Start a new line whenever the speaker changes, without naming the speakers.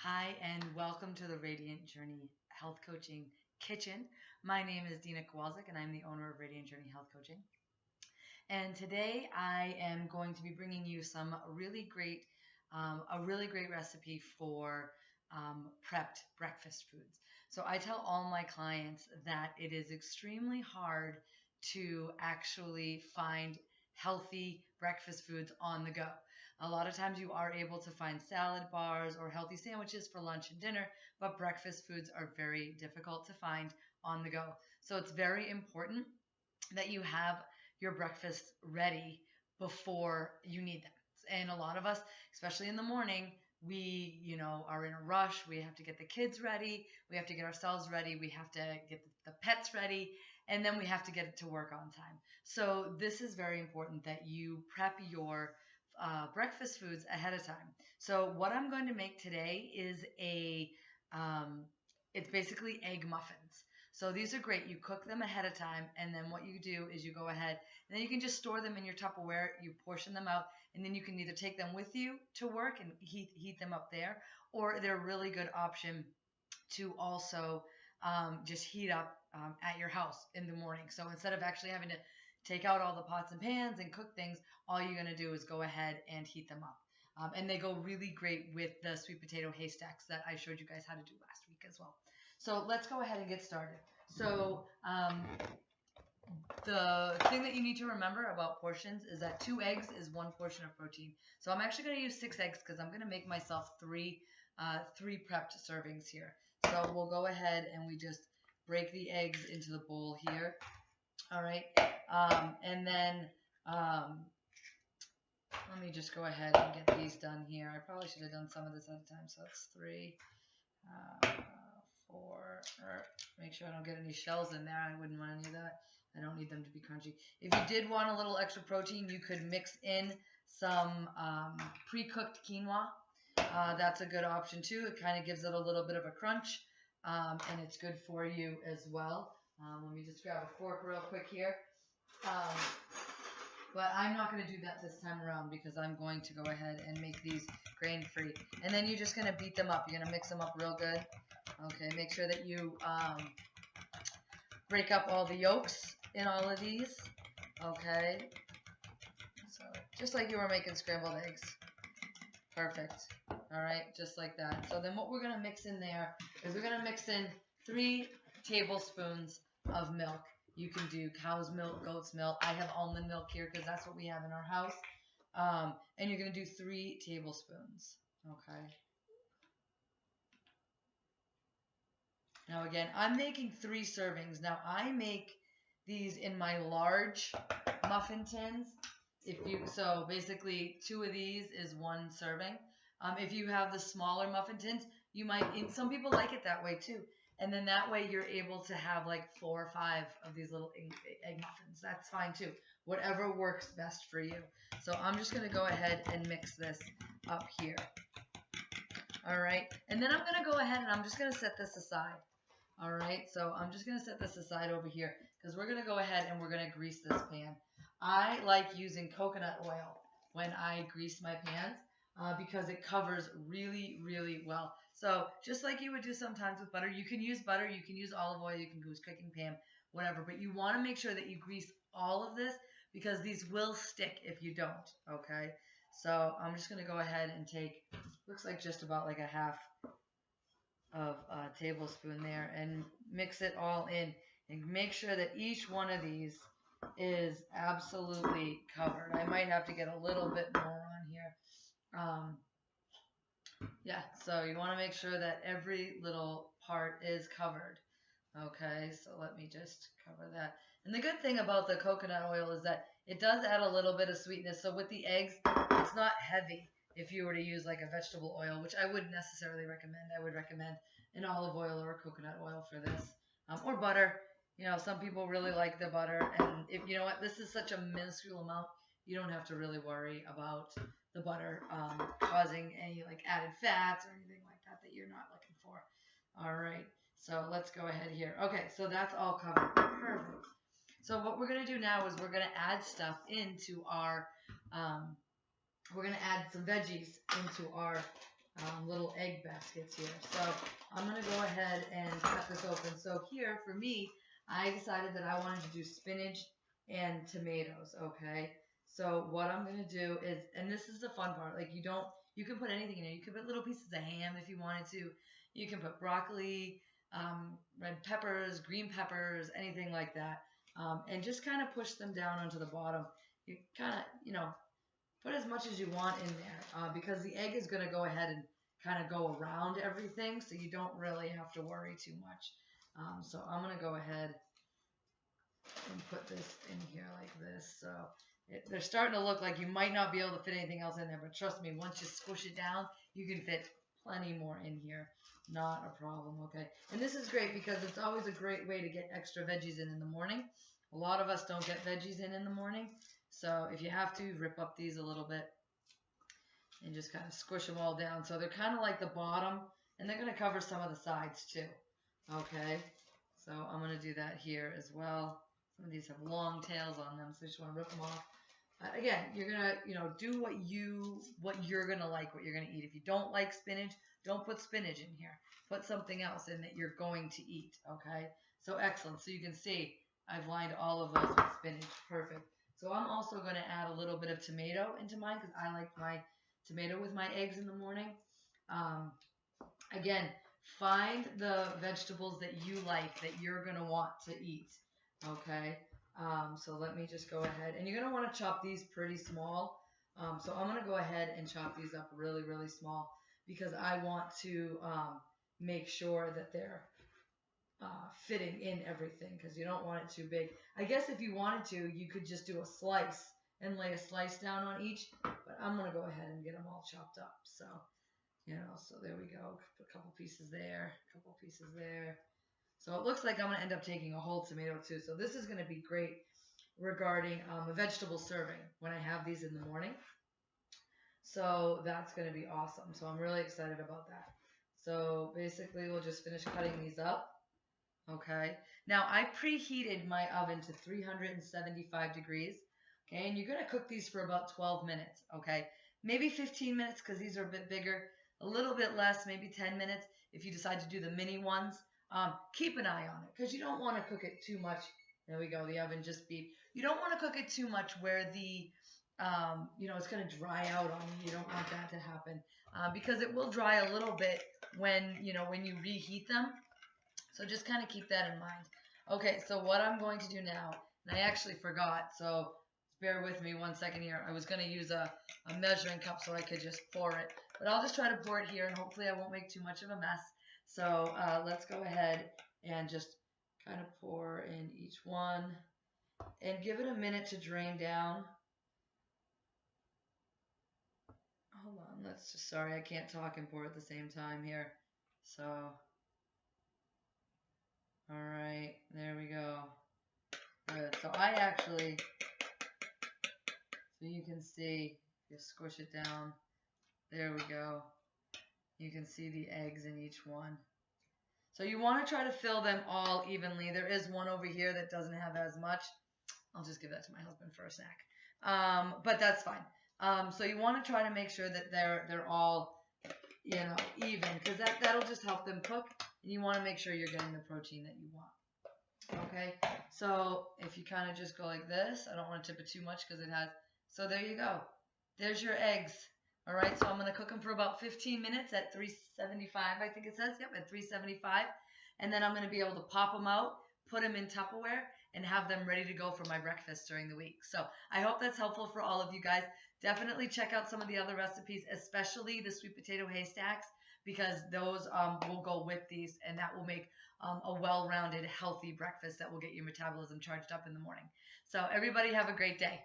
Hi, and welcome to the Radiant Journey Health Coaching Kitchen. My name is Dina Kowalczyk, and I'm the owner of Radiant Journey Health Coaching. And today I am going to be bringing you a really great recipe for prepped breakfast foods. So I tell all my clients that it is extremely hard to actually find healthy breakfast foods on the go. A lot of times you are able to find salad bars or healthy sandwiches for lunch and dinner, but breakfast foods are very difficult to find on the go. So it's very important that you have your breakfast ready before you need them. And a lot of us, especially in the morning, we are in a rush. We have to get the kids ready. We have to get ourselves ready. We have to get the pets ready. And then we have to get it to work on time. So this is very important that you prep your breakfast foods ahead of time. So what I'm going to make today is it's basically egg muffins. So these are great. You cook them ahead of time, and then what you do is you go ahead, and then you can just store them in your Tupperware. You portion them out, and then you can either take them with you to work and heat them up there, or they're a really good option to also just heat up at your house in the morning. So instead of actually having to take out all the pots and pans and cook things, all you're going to do is go ahead and heat them up. And they go really great with the sweet potato haystacks that I showed you guys how to do last week as well. So let's go ahead and get started. So the thing that you need to remember about portions is that 2 eggs is 1 portion of protein. So I'm actually going to use 6 eggs because I'm going to make myself three prepped servings here. So we'll go ahead and we just break the eggs into the bowl here. All right. And then let me just go ahead and get these done here. I probably should have done some of this at a time. So that's 3, 4, make sure I don't get any shells in there. I wouldn't want any of that. I don't need them to be crunchy. If you did want a little extra protein, you could mix in some pre-cooked quinoa. That's a good option too. It kind of gives it a little bit of a crunch, and it's good for you as well. Let me just grab a fork real quick here. But I'm not going to do that this time around because I'm going to go ahead and make these grain-free. And then you're just going to beat them up. You're going to mix them up real good. Okay, make sure that you break up all the yolks in all of these. Okay, so just like you were making scrambled eggs. Perfect. All right, just like that. So then what we're going to mix in there is we're going to mix in 3 tablespoons of milk. You can do cow's milk, goat's milk. I have almond milk here because that's what we have in our house. And you're going to do 3 tablespoons. Okay. Now again, I'm making 3 servings. Now I make these in my large muffin tins. So basically 2 of these is 1 serving. If you have the smaller muffin tins, some people like it that way too. And then that way you're able to have like 4 or 5 of these little egg muffins. That's fine too. Whatever works best for you. So I'm just going to go ahead and mix this up here. All right. And then I'm going to go ahead and I'm just going to set this aside. All right. So I'm just going to set this aside over here because we're going to go ahead and we're going to grease this pan. I like using coconut oil when I grease my pans. Because it covers really, really well. So just like you would do sometimes with butter, you can use butter, you can use olive oil, you can use cooking pan, whatever. But you want to make sure that you grease all of this because these will stick if you don't, okay? So I'm just going to go ahead and take, looks like just about like a half of a tablespoon there and mix it all in. And make sure that each one of these is absolutely covered. I might have to get a little bit more on here. Yeah, so you want to make sure that every little part is covered. Okay, so let me just cover that. And the good thing about the coconut oil is that it does add a little bit of sweetness. So with the eggs, it's not heavy if you were to use like a vegetable oil, which I wouldn't necessarily recommend. I would recommend an olive oil or a coconut oil for this, or butter. Some people really like the butter. And if you know what, this is such a minuscule amount, you don't have to really worry about the butter causing any like added fats or anything like that you're not looking for. All right, so let's go ahead here. Okay, so that's all covered. Perfect. So what we're going to do now is we're going to add stuff into our, we're going to add some veggies into our little egg baskets here. So I'm going to go ahead and cut this open. So here, for me, I decided that I wanted to do spinach and tomatoes, okay? So what I'm going to do is, and this is the fun part, like you can put anything in there. You can put little pieces of ham if you wanted to. You can put broccoli, red peppers, green peppers, anything like that. And just kind of push them down onto the bottom. You kind of, put as much as you want in there because the egg is going to go ahead and kind of go around everything, so you don't really have to worry too much. So I'm going to go ahead and put this in here like this. So they're starting to look like you might not be able to fit anything else in there, but trust me, once you squish it down, you can fit plenty more in here. Not a problem, okay? And this is great because it's always a great way to get extra veggies in the morning. A lot of us don't get veggies in the morning. So if you have to, rip up these a little bit and just kind of squish them all down. So they're kind of like the bottom, and they're going to cover some of the sides too. Okay, so I'm going to do that here as well. Some of these have long tails on them, so you just want to rip them off. Again, you're going to, do what you're going to like, what you're going to eat. If you don't like spinach, don't put spinach in here. Put something else in that you're going to eat, okay? So excellent. So you can see I've lined all of those with spinach. Perfect. So I'm also going to add a little bit of tomato into mine because I like my tomato with my eggs in the morning. Again, find the vegetables that you like, that you're going to want to eat, okay? So let me just go ahead. And you're going to want to chop these pretty small. So I'm going to go ahead and chop these up really, really small because I want to make sure that they're fitting in everything because you don't want it too big. I guess if you wanted to, you could just do a slice and lay a slice down on each, but I'm going to go ahead and get them all chopped up. So, so there we go. Put a couple pieces there, a couple pieces there. So it looks like I'm going to end up taking a whole tomato too. So this is going to be great regarding a vegetable serving when I have these in the morning. So that's going to be awesome. So I'm really excited about that. So basically we'll just finish cutting these up. Okay, now I preheated my oven to 375 degrees, okay, and you're going to cook these for about 12 minutes, okay, maybe 15 minutes because these are a bit bigger, a little bit less, maybe 10 minutes if you decide to do the mini ones. Keep an eye on it because you don't want to cook it too much. There we go, the oven just beeped. You don't want to cook it too much where the, it's going to dry out on you. You don't want that to happen because it will dry a little bit when you reheat them. So just kind of keep that in mind. Okay, so what I'm going to do now, and I actually forgot, so bear with me 1 second here. I was going to use a measuring cup so I could just pour it. But I'll just try to pour it here, and hopefully I won't make too much of a mess. So let's go ahead and just kind of pour in each one. And give it a minute to drain down. Hold on, sorry, I can't talk and pour at the same time here. So... all right, there we go. Good. So so you can see, just squish it down. There we go. You can see the eggs in each one. So you want to try to fill them all evenly. There is one over here that doesn't have as much. I'll just give that to my husband for a snack. But that's fine. So you want to try to make sure that they're all, even, because that'll just help them cook. And you want to make sure you're getting the protein that you want. Okay, so if you kind of just go like this, I don't want to tip it too much because it has, so there you go. There's your eggs. All right, so I'm going to cook them for about 15 minutes at 375, I think it says. Yep, at 375. And then I'm going to be able to pop them out, put them in Tupperware, and have them ready to go for my breakfast during the week. So I hope that's helpful for all of you guys. Definitely check out some of the other recipes, especially the sweet potato haystacks, because those will go with these, and that will make a well-rounded, healthy breakfast that will get your metabolism charged up in the morning. So everybody have a great day.